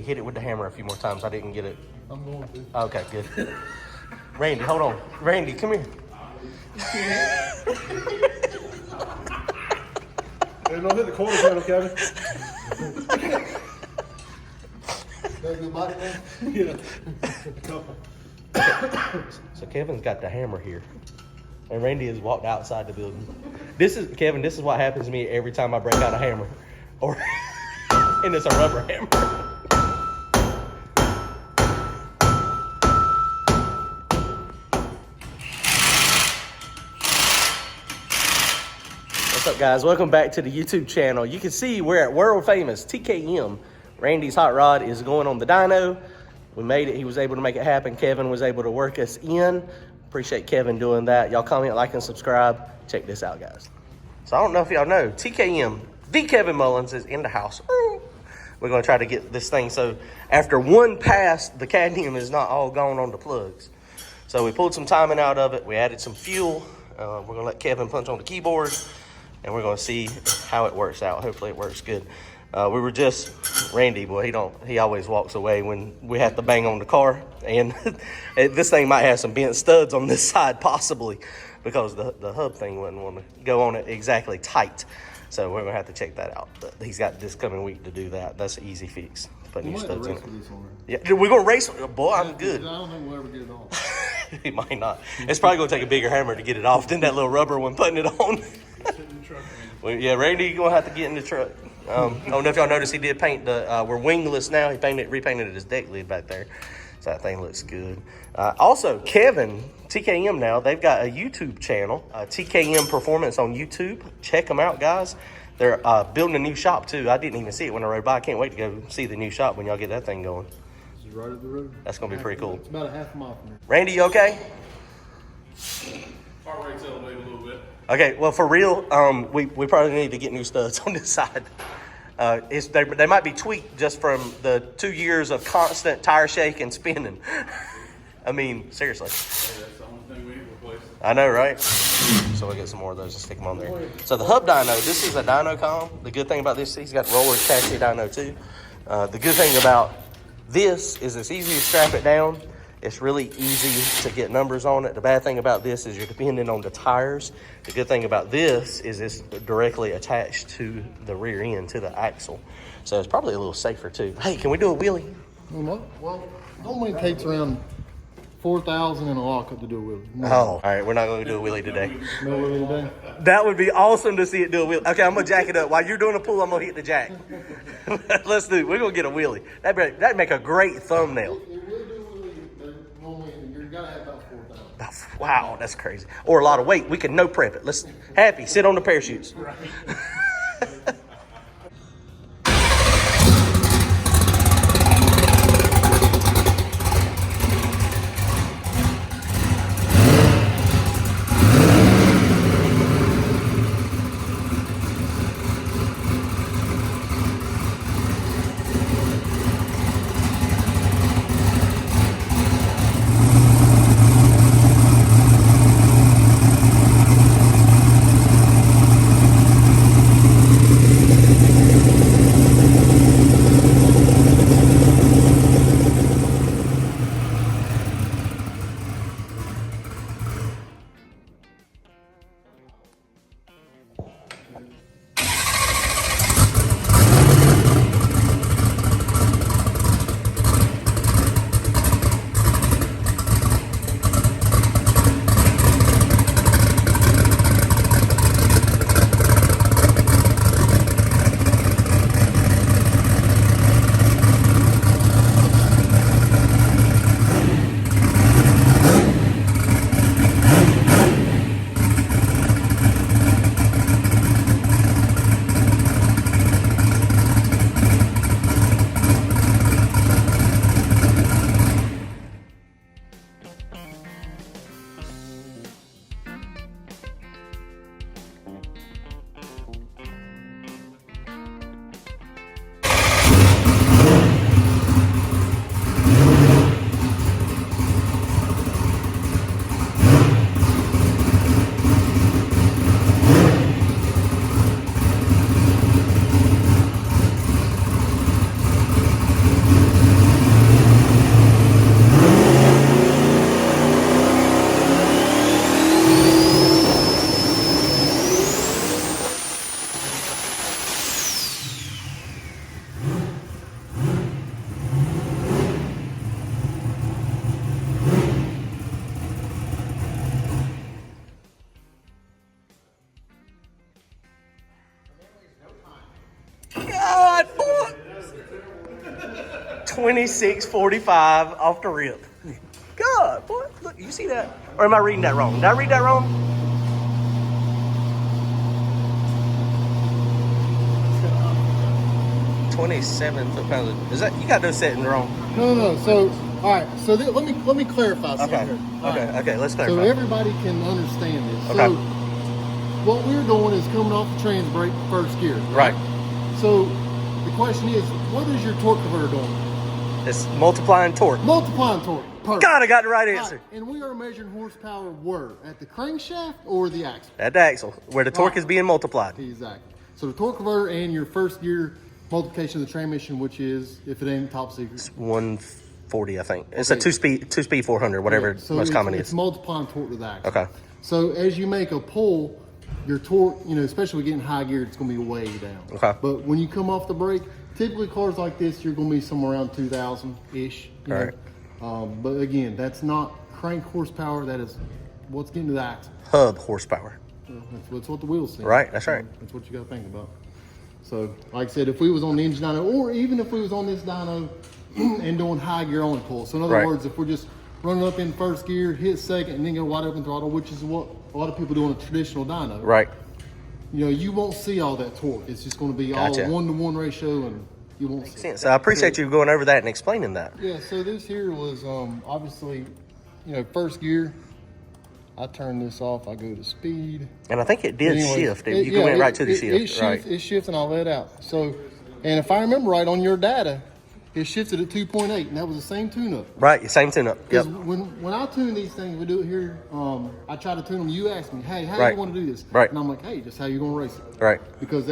hit it with the hammer a few more times. I didn't get it. I'm going to. Okay, good. Randy, hold on. Randy, come here. Hey, don't hit the quarter panel, Kevin. That good bite, man? Yeah. So Kevin's got the hammer here. And Randy has walked outside the building. Kevin, this is what happens to me every time I break out a hammer. And it's a rubber hammer. What's up, guys? Welcome back to the YouTube channel. You can see we're at world famous TKM. Randy's hot rod is going on the dyno. We made it. He was able to make it happen. Kevin was able to work us in. Appreciate Kevin doing that. Y'all comment, like, and subscribe. Check this out, guys. So I don't know if y'all know, TKM, the Kevin Mullins is in the house. We're going to try to get this thing. So after one pass, the cadmium is not all gone on the plugs. So we pulled some timing out of it. We added some fuel. We're going to let Kevin punch on the keyboard, and we're going to see how it works out. Hopefully it works good. We were just, Randy, boy, he always walks away when we have to bang on the car. And this thing might have some bent studs on this side, possibly, because the hub thing wouldn't want to go on it exactly tight. So we're going to have to check that out. But he's got this coming week to do that. That's an easy fix. Put new studs in it. Yeah, we're going to race. Boy, I'm good. I don't think we'll ever get it on. He might not. It's probably going to take a bigger hammer to get it off than that little rubber one putting it on. Well, yeah, Randy, you're going to have to get in the truck. I don't know if y'all noticed he did paint we're wingless now. He repainted his deck lid back there. So that thing looks good. Also, Kevin, TKM now, they've got a YouTube channel, TKM Performance on YouTube. Check them out, guys. They're building a new shop, too. I didn't even see it when I rode by. I can't wait to go see the new shop when y'all get that thing going. This is right up the road. That's going to be pretty cool. It's about a half a mile from here. Randy, you okay? Heart rate's elevated a little bit. Okay, well, for real, we probably need to get new studs on this side. They might be tweaked just from the 2 years of constant tire shake and spinning. I mean, seriously. Yeah, that's the only thing we need to replace. I know, right? So we'll get some more of those and stick them on there. So the hub dyno, this is a dyno com. The good thing about this, he's got roller chassis dyno too. The good thing about this is it's easy to strap it down. It's really easy to get numbers on it. The bad thing about this is you're depending on the tires. The good thing about this is it's directly attached to the rear end, to the axle. So it's probably a little safer too. Hey, can we do a wheelie? Well, normally it takes around 4,000 in a lockup to do a wheelie. No. Oh, all right. We're not going to do a wheelie today. No wheelie today? That would be awesome to see it do a wheelie. Okay, I'm going to jack it up. While you're doing a pull, I'm going to hit the jack. Let's do it. We're going to get a wheelie. That'd make a great thumbnail. You gotta have about 4,000. Wow, that's crazy. Or a lot of weight. We can no prep it. Let's Happy, sit on the parachutes. Right. 2645 off the rip. God, boy, look, you see that? Or am I reading that wrong? Did I read that wrong? 27 foot-pounds. Is that, you got those settings wrong? No. So, all right. So let me clarify something Okay. here. Okay. Let's So clarify. everybody can understand this. Okay. So what we're doing is coming off the trans brake first gear. Right. So the question is, what is your torque converter doing? It's multiplying torque. Multiplying torque. Perfect. God, I got the right All answer. right, and we are measuring horsepower where? At the crankshaft or the axle? At the axle, where the torque is being multiplied. Exactly. So the torque converter and your first gear multiplication of the transmission, which is, if it ain't top secret, It's 140, I think. It's Okay. a two-speed 400, whatever so most common it's is. multiplying torque to the axle. Okay. So as you make a pull, your torque, especially with getting high gear, it's going to be way down. Okay. But when you come off the brake, typically cars like this, you're going to be somewhere around 2,000-ish. Right. But again, that's not crank horsepower. That is what's getting to the axle. Hub horsepower. That's what the wheels say. Right, that's right. That's what you got to think about. So, like I said, if we was on the engine dyno, or even if we was on this dyno and doing high gear only pull. So in other Right. words, if we're just running up in first gear, hit second, and then go wide open throttle, which is what a lot of people do on a traditional dyno. Right. You won't see all that torque. It's just going to be Gotcha. all 1-to-1 ratio, and you won't see it. So I appreciate you going over that and explaining that. Yeah, so this here was obviously, first gear. I turn this off, I go to speed. And I think it did Anyways, shift. You went right to the shift. Right. It shifts and I let out. So, and if I remember right on your data, it shifted at 2.8, and that was the same tune-up. Right, same tune-up. Yep. Because when I tune these things, we do it here. I try to tune them. You ask me, hey, how do Right. you want to do this? Right. And I'm like, hey, just how you gonna race it? Right. Because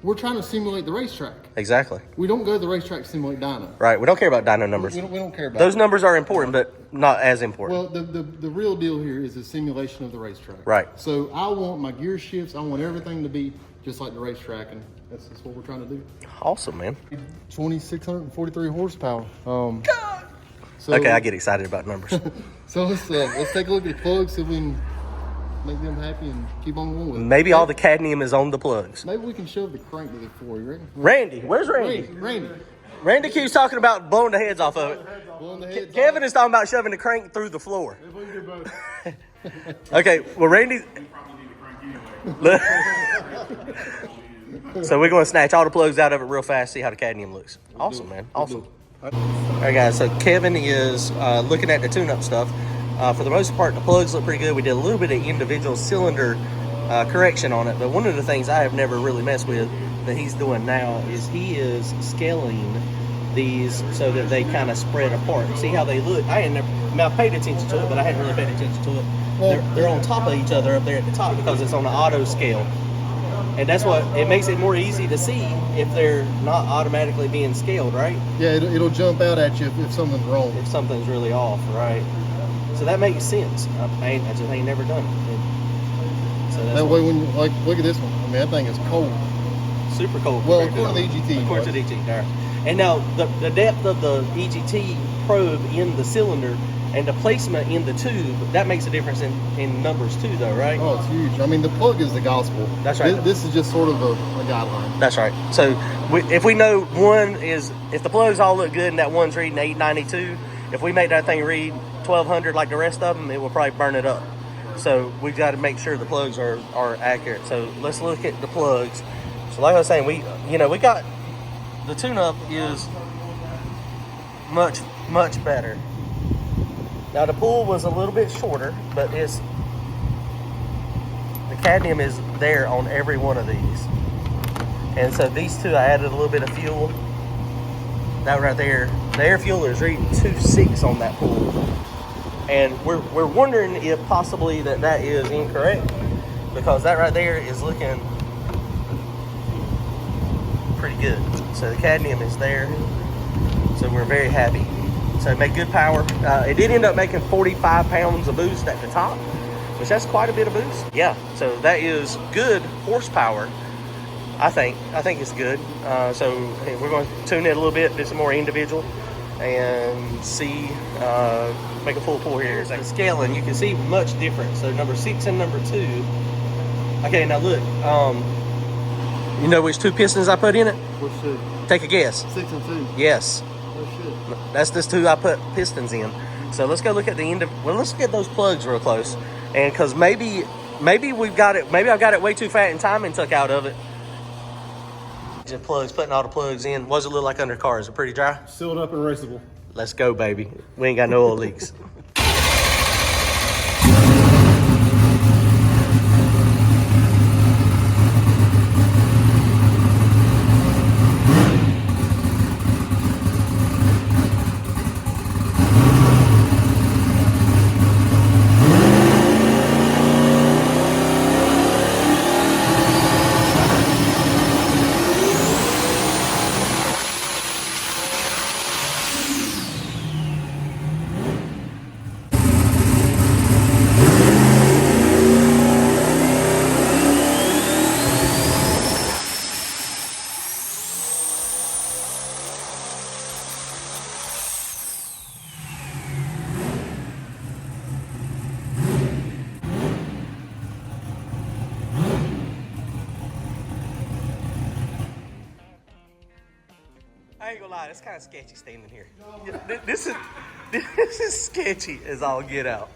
we're trying to simulate the racetrack. Exactly. We don't go to the racetrack to simulate dyno. Right. We don't care about dyno numbers. We don't care about Those it. numbers are important, but not as important. Well, the real deal here is the simulation of the racetrack. Right. So I want my gear shifts. I want everything to be just like the racetrack, and that's what we're trying to do. Awesome, man. 2,643 horsepower. So, Okay, I get excited about numbers. So let's take a look at the plugs, see if we can make them happy and keep on going with it. Maybe all the cadmium is on the plugs. Maybe we can shove the crank with it for you, right? Randy, where's Randy? Randy. Randy keeps talking about blowing the heads off of it. Blowing the heads Kevin is talking about shoving the crank through the floor. off. We can do both. Okay, well, Randy. So we're going to snatch all the plugs out of it real fast, see how the cadmium looks. Awesome, man. Awesome. All right, guys. So Kevin is looking at the tune-up stuff. For the most part, the plugs look pretty good. We did a little bit of individual cylinder correction on it, but one of the things I have never really messed with that he's doing now is he is scaling these so that they kind of spread apart. See how they look? I paid attention to it, but I hadn't really paid attention to it. They're on top of each other up there at the top because it's on an auto scale. And that's what, it makes it more easy to see if they're not automatically being scaled, right? Yeah, it'll jump out at you if something's wrong. If something's really off, right? So that makes sense. I just ain't never done it. So that's That way, look at this one. I mean, that thing is cold. super cold. Well, compared according to the EGT. According to the EGT, there. And now the depth of the EGT probe in the cylinder and the placement in the tube, that makes a difference in numbers too, though, right? Oh, it's huge. I mean, the plug is the gospel. That's right. This is just sort of a guideline. That's right. So if we know if the plugs all look good and that one's reading 892, if we make that thing read 1200 like the rest of them, it will probably burn it up. So we've got to make sure the plugs are accurate. So let's look at the plugs. So like I was saying, we got the tune-up is much, much better. Now the pull was a little bit shorter, but the cadmium is there on every one of these. And so these two, I added a little bit of fuel. That right there, the air fueler is reading 2.6 on that pull. And we're wondering if possibly that is incorrect, because that right there is looking pretty good. So the cadmium is there. So we're very happy. So it made good power. It did end up making 45 pounds of boost at the top, which that's quite a bit of boost. Yeah, so that is good horsepower. I think it's good. So we're going to tune it a little bit, do some more individual, and see, make a full pull here. The scaling, you can see much difference. So number 6 and number 2. Okay, now look, you know which two pistons I put in it? Which two? Take a guess. 6 and 2. Yes. Oh, shit. That's the two I put pistons in. So let's go look at the end of, well, let's get those plugs real close. And because maybe we've got it, maybe I got it way too fat and timing took out of it. Just plugs, putting all the plugs in. What does it look like under car? Is it pretty dry? Sealed up and raceable. Let's go, baby. We ain't got no oil leaks. I ain't gonna lie, it's kind of sketchy standing here. This is sketchy as all get out.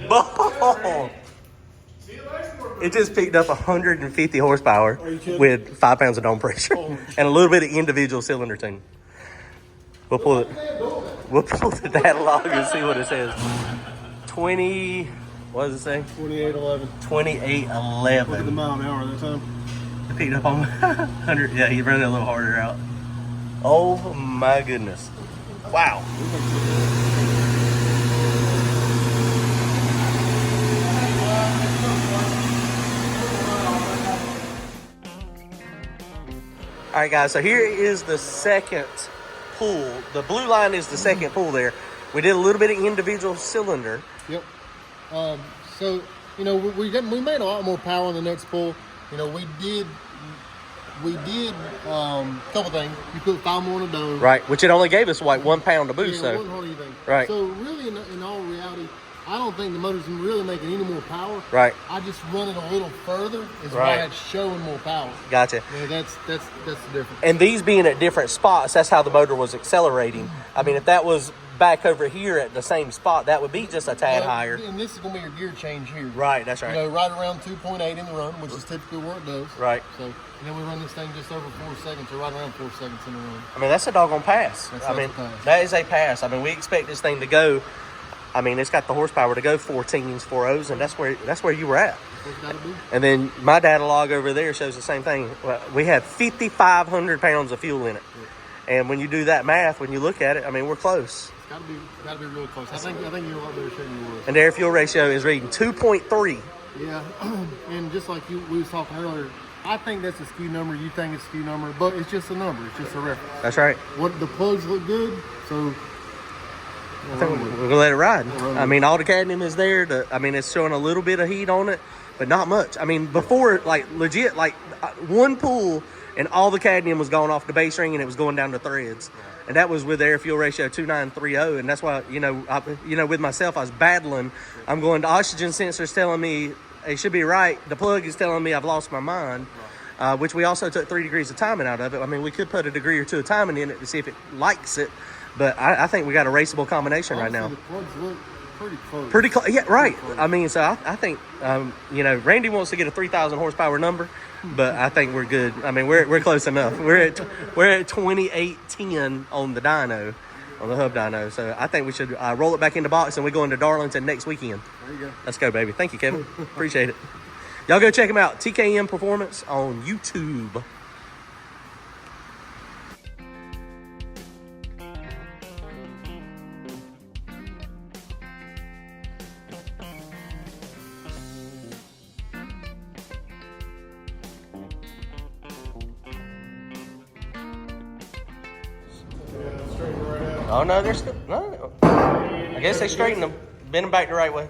Boom! It just picked up 150 horsepower with 5 pounds of dome pressure and a little bit of individual cylinder tuning. We'll pull the data log and see what it says. 20. What does it say? 2811. 2811. Look at the mile an hour that time. I picked up on 100. Yeah, he ran it a little harder out. Oh my goodness. Wow. All right, guys, so here is the second pull. The blue line is the second pull there. We did a little bit of individual cylinder. Yep. So, you know, we made a lot more power on the next pull. You know, we did a couple things. You put 5 more on the dome. Right, which it only gave us, like, 1 pound to boost. Yeah, So. it wasn't hardly anything. Right. So, really, in all reality, I don't think the motor's really making any more power. Right. I just run it a little further is Right. why it's showing more power. Gotcha. Yeah, that's the difference. And these being at different spots, that's how the motor was accelerating. I mean, if that was back over here at the same spot, that would be just a tad higher. And this is going to be your gear change here. Right, that's right. You know, right around 2.8 in the run, which is typically where it does. Right. So, and then we run this thing just over 4 seconds, or right around 4 seconds in the run. I mean, that's a doggone pass. That's I mean, a pass. that is a pass. I mean, we expect this thing to go. I mean, it's got the horsepower to go 14s, 4.0s, and that's where you were at. That's what it's got to be. And then my data log over there shows the same thing. We had 5,500 pounds of fuel in it. Yeah. And when you do that math, when you look at it, I mean, we're close. It's got to be real close. I think you're a lot better shape than you were. And the air fuel ratio is reading 2.3. Yeah, and just like we was talking earlier, I think that's a skew number. You think it's a skew number, but it's just a number. It's just a reference. That's right. What the plugs look good, so I think we're going to let it ride. I mean, all the cadmium is there. I mean, it's showing a little bit of heat on it, but not much. I mean, before, like, legit, like, one pull and all the cadmium was going off the base ring and it was going down to threads. And that was with the air fuel ratio 2930. And that's why, with myself, I was battling. I'm going, the oxygen sensor's telling me it should be right. The plug is telling me I've lost my mind, which we also took 3 degrees of timing out of it. I mean, we could put a degree or two of timing in it to see if it likes it. But I think we got a raceable combination right now. The plugs look pretty close. Pretty close. Yeah, right. I mean, so I think, Randy wants to get a 3,000 horsepower number, but I think we're good. I mean, we're close enough. We're at 2810 on the dyno, on the hub dyno. So I think we should roll it back in the box and we go into Darlington next weekend. There you go. Let's go, baby. Thank you, Kevin. Appreciate it. Y'all go check him out. TKM Performance on YouTube. Oh, no, they're still, no. I guess they straightened them, bend them back the right way.